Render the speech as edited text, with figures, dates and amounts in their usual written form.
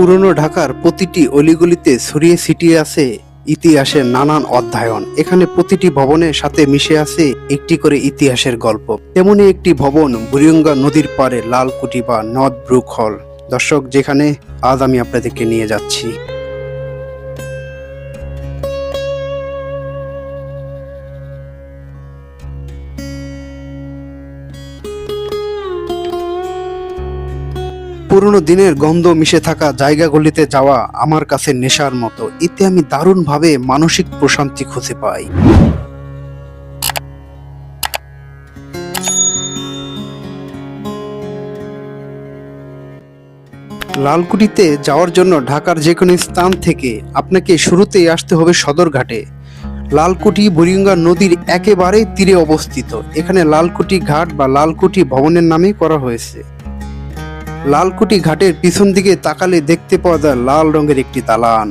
পুরনো ঢাকার প্রতিটি অলিগলিতে ছড়িয়ে ছিটিয়ে আছে ইতিহাসের নানান অধ্যয়ন। এখানে প্রতিটি ভবনের সাথে মিশে আছে একটি করে ইতিহাসের গল্প। তেমনি একটি ভবন বুড়িগঙ্গা নদীর পাড়ে লালকুঠি বা নর্থ ব্রুক হল। দর্শক, যেখানে আজ আমি আপনাদেরকে নিয়ে যাচ্ছি। পুরনো দিনের গন্ধ মিশে থাকা জায়গাগুলিতে যাওয়া আমার কাছে নেশার মতো। এতে আমি দারুণভাবে মানসিক প্রশান্তি খুঁজে পাই। লালকুঠিতে যাওয়ার জন্য ঢাকার যে কোনো স্থান থেকে আপনাকে শুরুতেই আসতে হবে সদরঘাটে। লালকুঠি বুড়িগঙ্গা নদীর একেবারেই তীরে অবস্থিত। এখানে লালকুঠি ঘাট বা লালকুঠি ভবনের নামে করা হয়েছে। লালকুঠি ঘাটের পিছন দিকে তাকালে দেখতে পাওয়া যায় লাল রঙের একটি দালান।